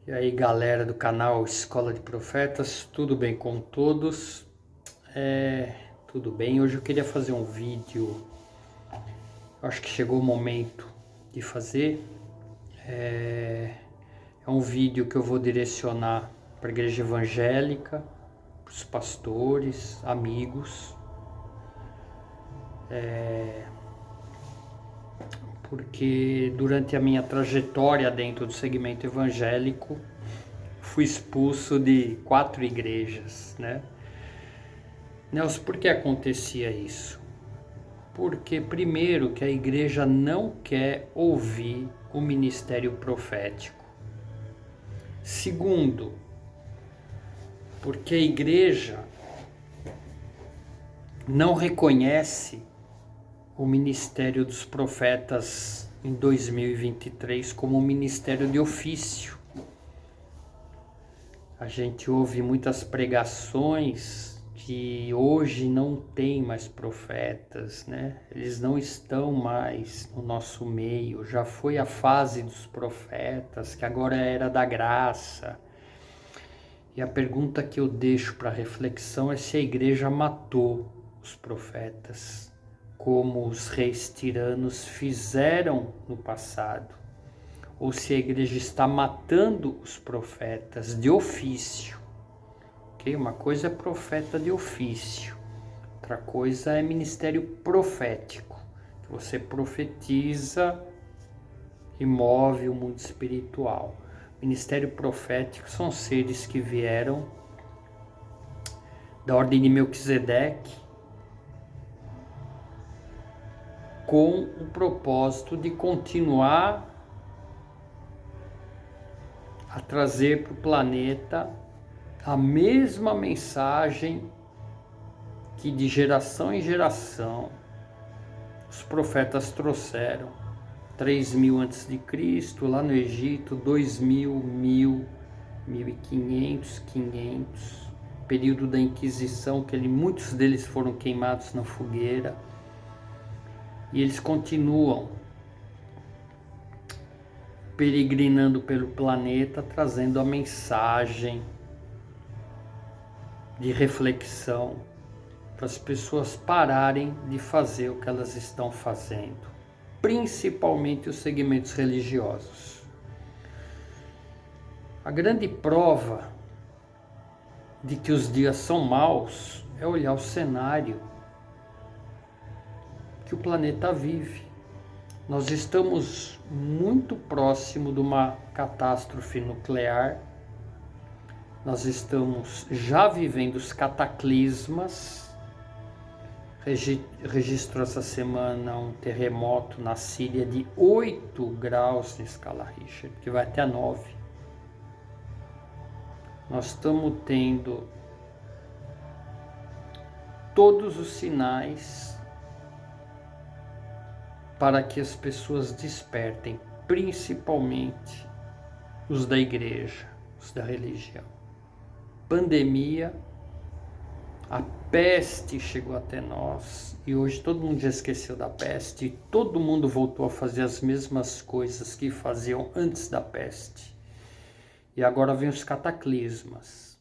E aí, galera do canal Escola de Profetas, tudo bem com todos? Tudo bem. Hoje eu queria fazer um vídeo, eu acho que chegou o momento de fazer. É um vídeo que eu vou direcionar para a igreja evangélica, para os pastores, amigos, porque durante a minha trajetória dentro do segmento evangélico, fui expulso de 4 igrejas, né? Nelson, por que acontecia isso? Porque, primeiro, que a igreja não quer ouvir o ministério profético. Segundo, porque a igreja não reconhece o ministério dos profetas em 2023 como um ministério de ofício. A gente ouve muitas pregações que hoje não tem mais profetas, né? Eles não estão mais no nosso meio. Já foi a fase dos profetas, que agora é a era da graça. E a pergunta que eu deixo para reflexão é se a igreja matou os profetas, como os reis tiranos fizeram no passado, ou se a igreja está matando os profetas de ofício. Okay? Uma coisa é profeta de ofício, outra coisa é ministério profético, que você profetiza e move o mundo espiritual. Ministério profético são seres que vieram da ordem de Melquisedeque com o propósito de continuar a trazer para o planeta a mesma mensagem que de geração em geração os profetas trouxeram. 3.000 a.C., lá no Egito, 2.000, 1.000, 1.500, 500, período da Inquisição, que muitos deles foram queimados na fogueira, e eles continuam peregrinando pelo planeta, trazendo a mensagem de reflexão para as pessoas pararem de fazer o que elas estão fazendo, principalmente os segmentos religiosos. A grande prova de que os dias são maus é olhar o cenário que o planeta vive. Nós estamos muito próximo de uma catástrofe nuclear. Nós estamos já vivendo os cataclismas. Registrou essa semana um terremoto na Síria de 8 graus na escala Richter, que vai até 9. Nós estamos tendo todos os sinais para que as pessoas despertem, principalmente os da igreja, os da religião. Pandemia, a peste chegou até nós e hoje todo mundo já esqueceu da peste e todo mundo voltou a fazer as mesmas coisas que faziam antes da peste. E agora vem os cataclismas.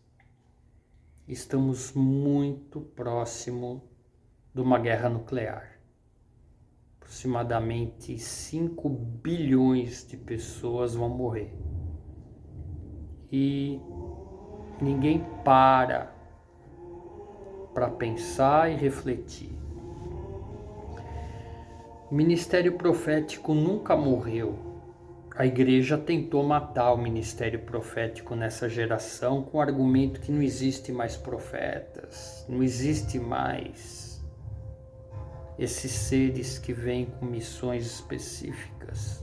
Estamos muito próximo de uma guerra nuclear. Aproximadamente 5 bilhões de pessoas vão morrer. E ninguém para pensar e refletir. O ministério profético nunca morreu. A igreja tentou matar o ministério profético nessa geração com o argumento que não existe mais profetas, não existe mais esses seres que vêm com missões específicas.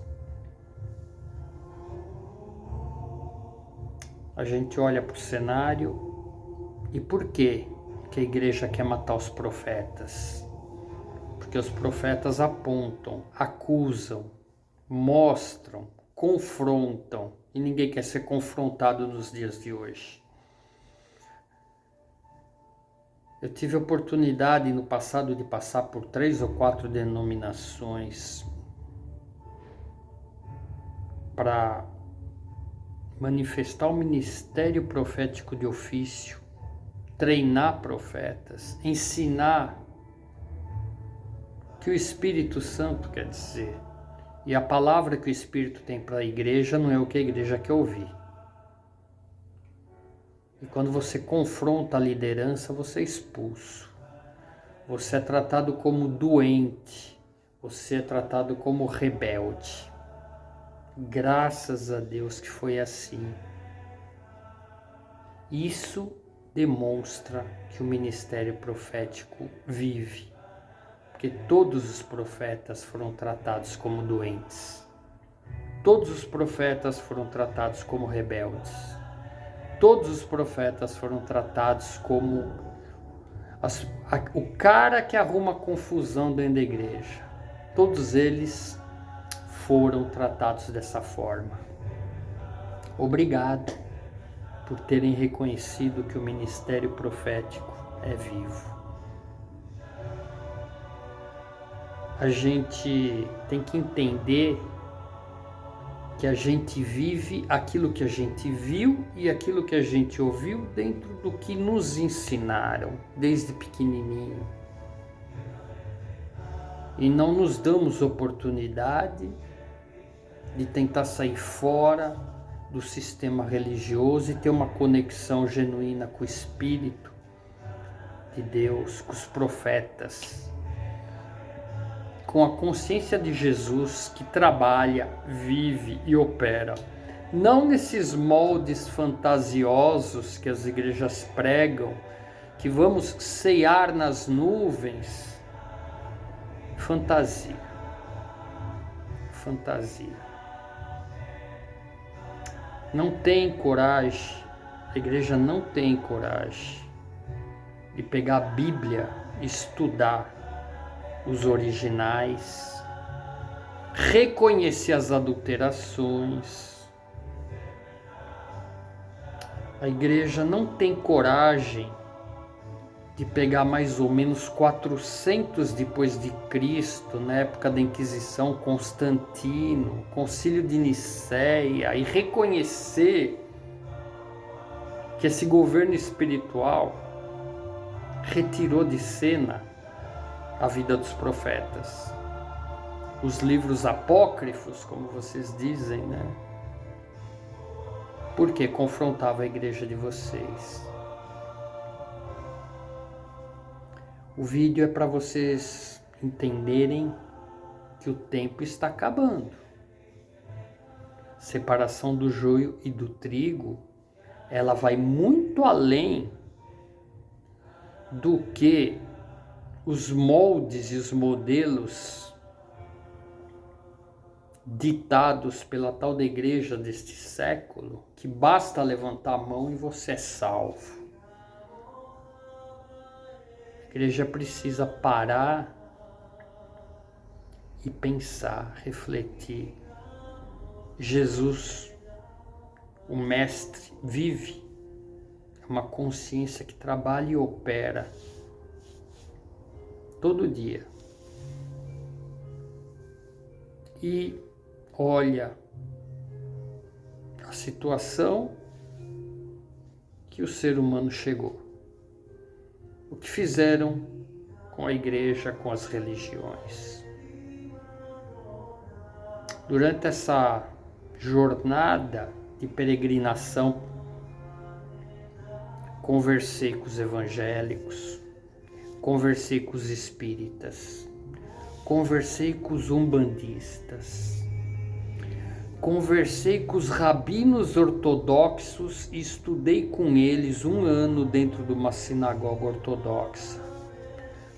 A gente olha para o cenário e por quê que a igreja quer matar os profetas? Porque os profetas apontam, acusam, mostram, confrontam, e ninguém quer ser confrontado nos dias de hoje. Eu tive a oportunidade no passado de passar por 3 ou 4 denominações para manifestar o ministério profético de ofício, treinar profetas, ensinar o que o Espírito Santo quer dizer. E a palavra que o Espírito tem para a igreja não é o que a igreja quer ouvir. E quando você confronta a liderança, você é expulso. Você é tratado como doente. Você é tratado como rebelde. Graças a Deus que foi assim. Isso demonstra que o ministério profético vive. Porque todos os profetas foram tratados como doentes. Todos os profetas foram tratados como rebeldes. Todos os profetas foram tratados como o cara que arruma confusão dentro da igreja. Todos eles foram tratados dessa forma. Obrigado por terem reconhecido que o ministério profético é vivo. A gente tem que entender que a gente vive aquilo que a gente viu e aquilo que a gente ouviu dentro do que nos ensinaram desde pequenininho. E não nos damos oportunidade de tentar sair fora do sistema religioso e ter uma conexão genuína com o Espírito de Deus, com os profetas, com a consciência de Jesus que trabalha, vive e opera. Não nesses moldes fantasiosos que as igrejas pregam, que vamos cear nas nuvens. Fantasia. Fantasia. Não tem coragem, a igreja não tem coragem de pegar a Bíblia, estudar os originais, reconhecer as adulterações. A igreja não tem coragem de pegar mais ou menos 400 depois de Cristo, na época da Inquisição, Constantino, Concílio de Nicéia, e reconhecer que esse governo espiritual retirou de cena a vida dos profetas. Os livros apócrifos, como vocês dizem, né? Porque confrontava a igreja de vocês. O vídeo é para vocês entenderem que o tempo está acabando. Separação do joio e do trigo, ela vai muito além do que os moldes e os modelos ditados pela tal da igreja deste século, que basta levantar a mão e você é salvo. A igreja precisa parar e pensar, refletir. Jesus, o Mestre, vive. É uma consciência que trabalha e opera todo dia. E olha a situação que o ser humano chegou. O que fizeram com a igreja, com as religiões. Durante essa jornada de peregrinação, conversei com os evangélicos, conversei com os espíritas, conversei com os umbandistas, conversei com os rabinos ortodoxos e estudei com eles 1 ano dentro de uma sinagoga ortodoxa.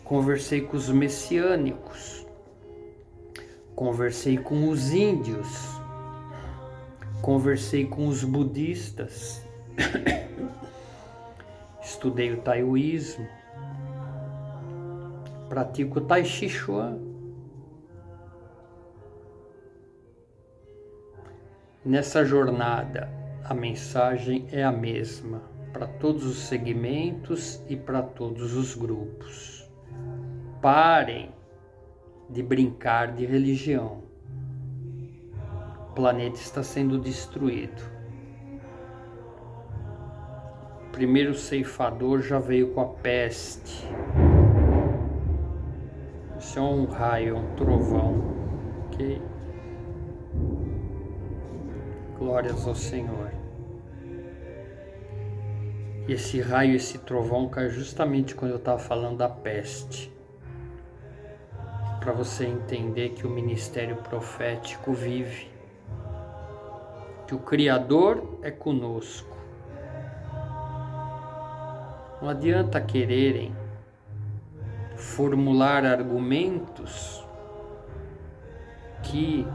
Conversei com os messiânicos, conversei com os índios, conversei com os budistas, estudei o taoísmo, pratico o tai chi chuan. Nessa jornada, a mensagem é a mesma para todos os segmentos e para todos os grupos. Parem de brincar de religião. O planeta está sendo destruído. primeiro ceifador já veio com a peste. Isso é um raio, um trovão. Ok? Glórias ao Senhor. E esse raio, esse trovão caiu justamente quando eu estava falando da peste. Para você entender que o ministério profético vive. Que o Criador é conosco. Não adianta quererem formular argumentos que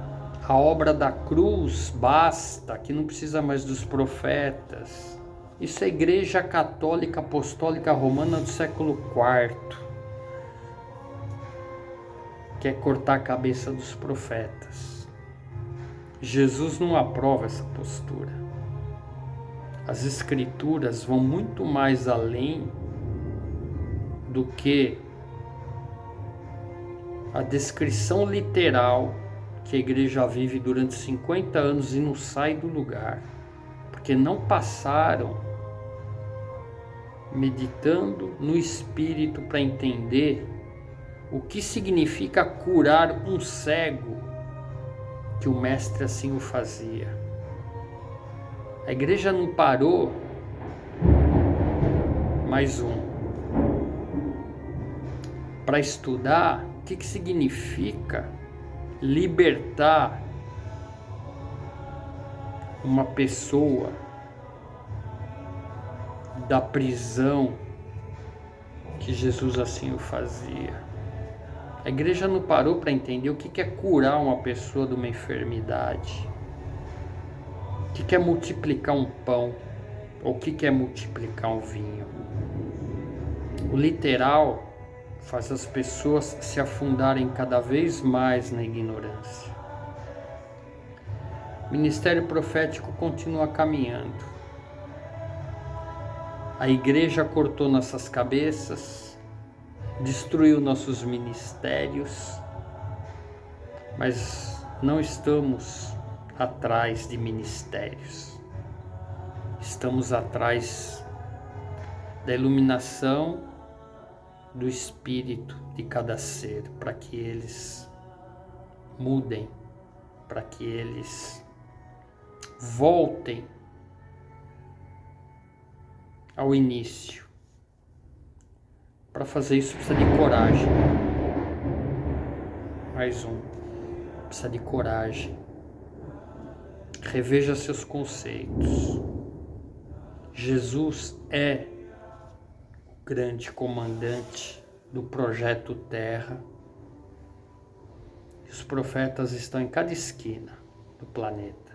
a obra da cruz basta, que não precisa mais dos profetas. Isso é a Igreja Católica Apostólica Romana do século IV. Quer cortar a cabeça dos profetas. Jesus não aprova essa postura. As Escrituras vão muito mais além do que a descrição literal que a igreja vive durante 50 anos e não sai do lugar, porque não passaram meditando no Espírito para entender o que significa curar um cego, que o mestre assim o fazia. A igreja não parou, mais para estudar o que significa libertar uma pessoa da prisão que Jesus assim o fazia. A igreja não parou para entender o que é curar uma pessoa de uma enfermidade, o que é multiplicar um pão, ou o que é multiplicar um vinho. O literal faz as pessoas se afundarem cada vez mais na ignorância. O ministério profético continua caminhando. A igreja cortou nossas cabeças, destruiu nossos ministérios, mas não estamos atrás de ministérios. Estamos atrás da iluminação do espírito de cada ser, para que eles mudem, para que eles voltem ao início. Para fazer isso precisa de coragem. Mais precisa de coragem. Reveja seus conceitos. Jesus é o grande comandante do projeto Terra. E os profetas estão em cada esquina do planeta.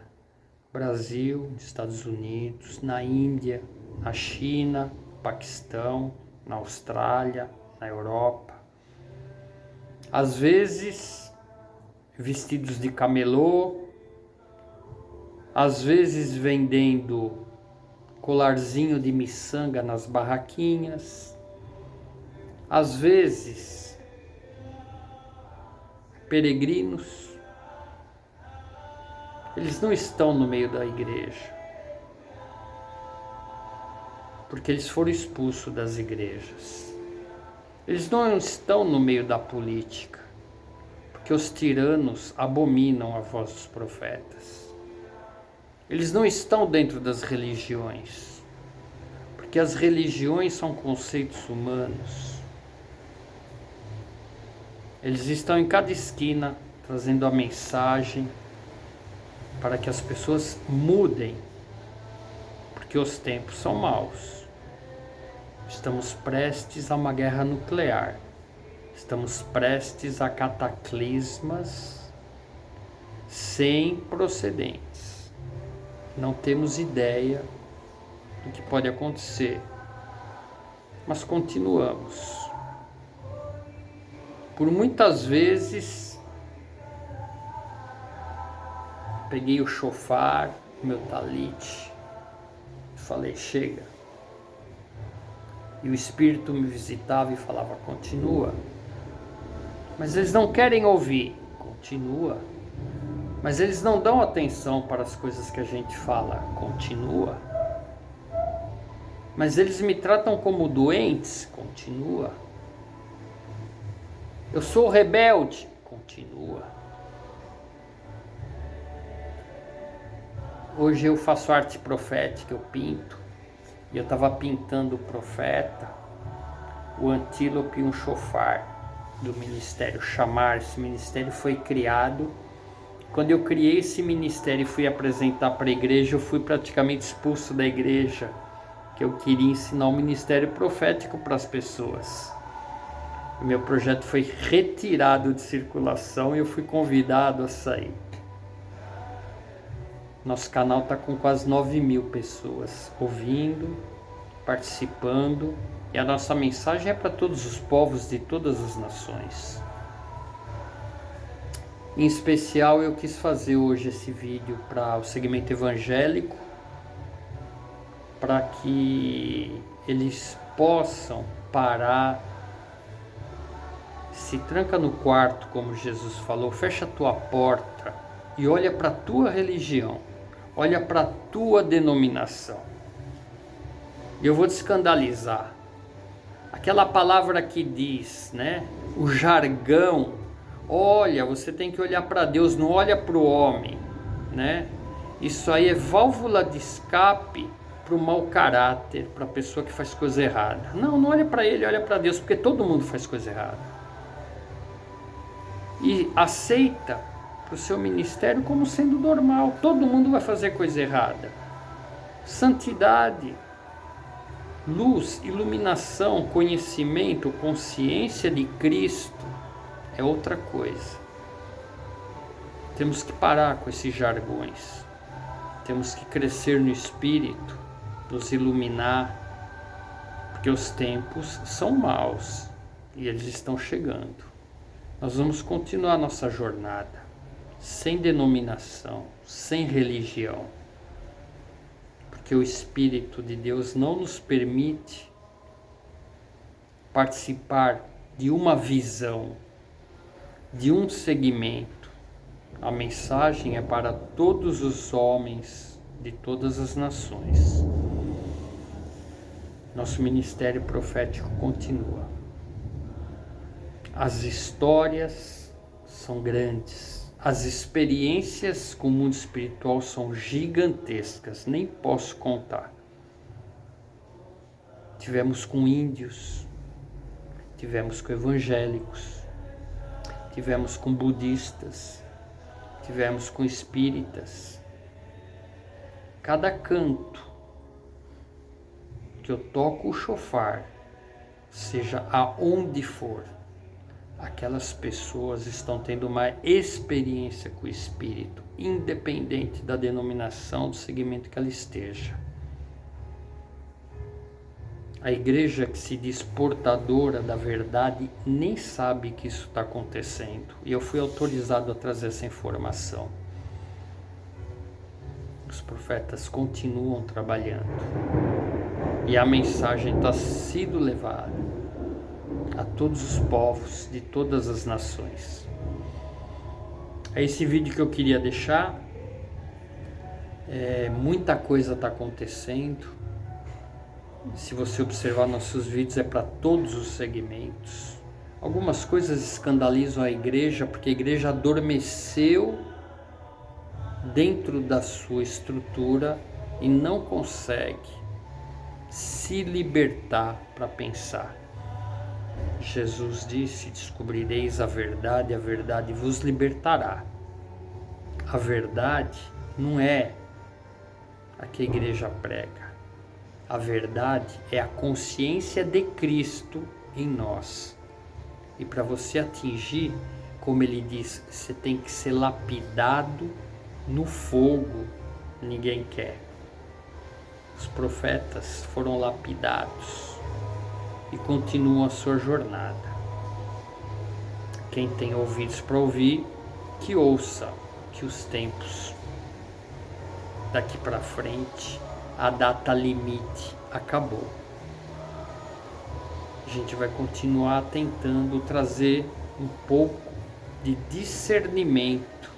Brasil, Estados Unidos, na Índia, na China, Paquistão, na Austrália, na Europa. Às vezes vestidos de camelô, às vezes vendendo colarzinho de miçanga nas barraquinhas, às vezes peregrinos. Eles não estão no meio da igreja, porque eles foram expulsos das igrejas. Eles não estão no meio da política, porque os tiranos abominam a voz dos profetas. Eles não estão dentro das religiões, porque as religiões são conceitos humanos. Eles estão em cada esquina trazendo a mensagem para que as pessoas mudem, porque os tempos são maus. Estamos prestes a uma guerra nuclear. Estamos prestes a cataclismas sem precedentes. Não temos ideia do que pode acontecer, mas continuamos. Por muitas vezes, peguei o shofar, o meu talite, e falei, chega. E o Espírito me visitava e falava, continua. Mas eles não querem ouvir, continua. Mas eles não dão atenção para as coisas que a gente fala, continua. Mas eles me tratam como doentes? Continua. Eu sou rebelde? Continua. Hoje eu faço arte profética, eu pinto. E eu estava pintando o profeta, o antílope e um chofar do ministério Chamar. Esse ministério foi criado. Quando eu criei esse ministério e fui apresentar para a igreja, eu fui praticamente expulso da igreja, que eu queria ensinar o ministério profético para as pessoas. O meu projeto foi retirado de circulação e eu fui convidado a sair. Nosso canal está com quase 9.000 pessoas ouvindo, participando, e a nossa mensagem é para todos os povos de todas as nações. Em especial, eu quis fazer hoje esse vídeo para o segmento evangélico, para que eles possam parar, se tranca no quarto, como Jesus falou, fecha a tua porta e olha para a tua religião, olha para a tua denominação. E eu vou te escandalizar. Aquela palavra que diz, né, o jargão, olha, você tem que olhar para Deus, não olha para o homem, né? Isso aí é válvula de escape para o mau caráter, para a pessoa que faz coisa errada. Não olha para ele, olha para Deus, porque todo mundo faz coisa errada. E aceita para o seu ministério como sendo normal. Todo mundo vai fazer coisa errada. Santidade, luz, iluminação, conhecimento, consciência de Cristo é outra coisa. Temos que parar com esses jargões. Temos que crescer no Espírito, nos iluminar, porque os tempos são maus e eles estão chegando. Nós vamos continuar nossa jornada, sem denominação, sem religião, porque o Espírito de Deus não nos permite participar de uma visão, de um segmento. A mensagem é para todos os homens de todas as nações. Nosso ministério profético continua. As histórias são grandes, as experiências com o mundo espiritual são gigantescas, nem posso contar. Tivemos com índios, tivemos com evangélicos, tivemos com budistas, tivemos com espíritas. Cada canto que eu toco o chofar, seja aonde for, aquelas pessoas estão tendo uma experiência com o Espírito, independente da denominação, do segmento que ela esteja. A igreja que se diz portadora da verdade nem sabe que isso está acontecendo. E eu fui autorizado a trazer essa informação. Os profetas continuam trabalhando. E a mensagem está sendo levada a todos os povos de todas as nações. É esse vídeo que eu queria deixar. Muita coisa está acontecendo. Se você observar nossos vídeos, é para todos os segmentos. Algumas coisas escandalizam a igreja, porque a igreja adormeceu dentro da sua estrutura e não consegue se libertar para pensar. Jesus disse: descobrireis a verdade vos libertará. A verdade não é a que a igreja prega. A verdade é a consciência de Cristo em nós. E para você atingir, como ele diz, você tem que ser lapidado no fogo. Ninguém quer. Os profetas foram lapidados e continuam a sua jornada. Quem tem ouvidos para ouvir, que ouça, que os tempos daqui para frente, a data limite acabou. A gente vai continuar tentando trazer um pouco de discernimento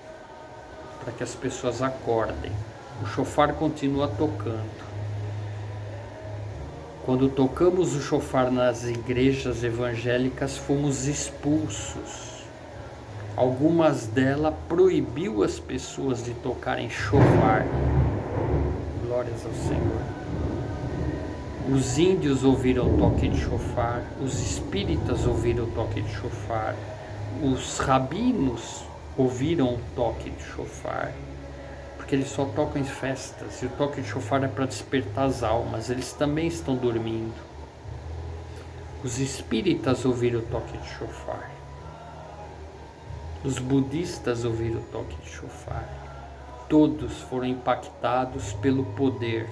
para que as pessoas acordem. O chofar continua tocando. Quando tocamos o chofar nas igrejas evangélicas, fomos expulsos. Algumas delas proibiu as pessoas de tocarem chofar. Glórias ao Senhor. Os índios ouviram o toque de chofar, os espíritas ouviram o toque de chofar, os rabinos ouviram o toque de chofar, porque eles só tocam em festas, e o toque de chofar é para despertar as almas, eles também estão dormindo. Os espíritas ouviram o toque de chofar. Os budistas ouviram o toque de chofar. Todos foram impactados pelo poder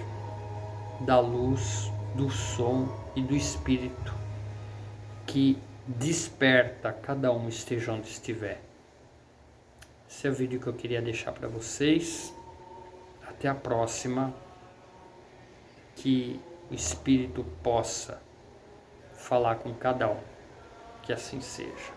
da luz, do som e do espírito que desperta cada um, esteja onde estiver. Esse é o vídeo que eu queria deixar para vocês. Até a próxima. Que o espírito possa falar com cada um. Que assim seja.